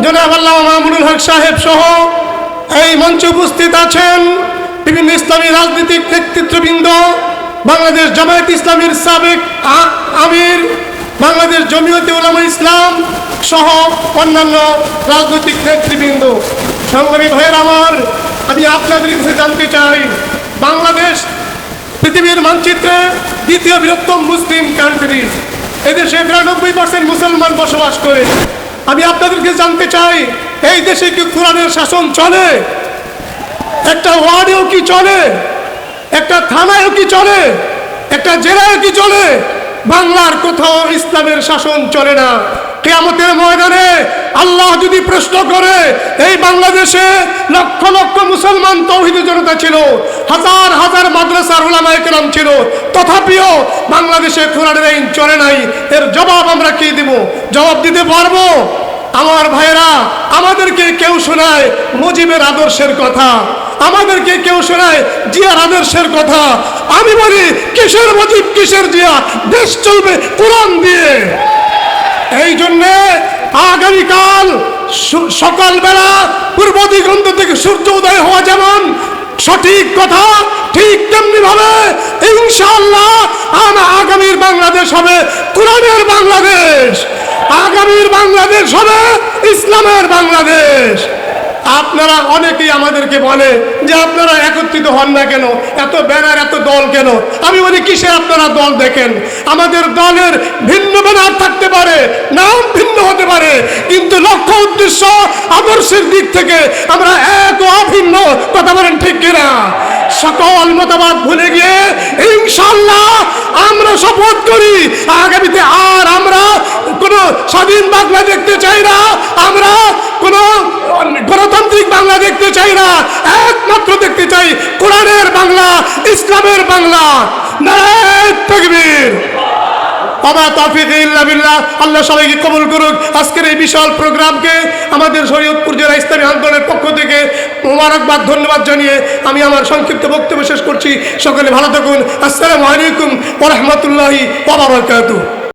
জনাব আল্লামা মামুনুল হক সাহেব সহ এই মঞ্চে উপস্থিত আছেন বিভিন্ন ইসলামী রাজনৈতিক নেতৃত্ববৃন্দ, বাংলাদেশ জামায়াত ইসলামীর সাবেক আমির, বাংলাদেশ জমিয়তে উলামা ইসলাম সহ অন্যান্য রাজনৈতিক নেতৃবৃন্দ, সংগ্রামী ভাইয়ের আমার, আমি আপনাদের কাছে জানতে চাই, বাংলাদেশ পৃথিবীর মানচিত্রে দ্বিতীয় বৃহত্তম মুসলিম কান্ট্রি। এদেশে ৯২% মুসলমান বসবাস করে। আমি আপনাদেরকে জানতে চাই, এই দেশে কি কোরআনের শাসন চলে? একটা ওয়ার্ডেও কি চলে? একটা থানায়ও কি চলে? একটা জেলায় কি চলে? বাংলার কোথাও ইসলামের শাসন চলে না। কিয়ামতের ময়দানে আল্লাহ যদি প্রশ্ন করে, এই বাংলাদেশে লক্ষ লক্ষ মুসলমান তাওহীদের জনতা ছিল, হাজার হাজার মাদ্রাসার উলামায়ে কেরাম ছিল, তথাপিও বাংলাদেশে কোরআনের আইন চলে নাই, এর জবাব আমরা কি দেব? জবাব দিতে পারবো? আমার ভাইয়েরা, আমাদেরকে কেউ শোনায় মুজিবের আদর্শের কথা, আমাদেরকে কেউ শোনায় জিয়ার আদর্শের কথা। আমি বলি, কিসের মুজিব, কিসের জিয়া? দেশ চলবে কোরআন দিয়ে। এই জন্যে আগামীকাল সকালবেলা পূর্ব দিগন্ত থেকে সূর্য উদয় হওয়া যেমন সঠিক কথা, ঠিক তেমনি ভাবে ইনশাআল্লাহ আগামীর বাংলাদেশ হবে কোরআনের বাংলাদেশ, আগামীর বাংলাদেশ হবে ইসলামের বাংলাদেশ। আপনারা অনেকেই আমাদেরকে বলে যে আপনারা একত্রিত হন না কেন, এত ব্যানার, এত দল কেন? আমি বলি, কিসে আপনারা দল দেখেন? আমাদের দলের ভিন্ন ব্যানার থাকতে পারে, নাম ভিন্ন হতে পারে, কিন্তু লক্ষ্য, উদ্দেশ্য, আদর্শের দিক থেকে আমরা এক ও অভিন্ন। কথা বলেন ঠিক কিনা? সকল মতবাদ ভুলে গিয়ে ইনশাআল্লাহ আমরা শপথ করি, আগামীতে আর আমরা কোনো স্বাধীন বাংলা দেখতে চাই না, আমরা কোনো গণতান্ত্রিক বাংলা দেখতে চাই না, একমাত্র দেখতে চাই কোরআনের বাংলা, ইসলামের বাংলা। নারায়ে তাকবীর। ওয়া তাওফীক ইল্লা বিল্লাহ। আল্লাহ সবাইকে কবুল করুক। আজকের এই বিশাল প্রোগ্রামকে আমাদের শরীয়তপুর জেলা ইসলামী আন্দোলনের পক্ষ থেকে মোবারকবাদ, ধন্যবাদ জানিয়ে আমি আমার সংক্ষিপ্ত বক্তব্য শেষ করছি। সকলে ভালো থাকুন। আসসালামু আলাইকুম ওয়া রাহমাতুল্লাহি ওয়া বারাকাতুহু।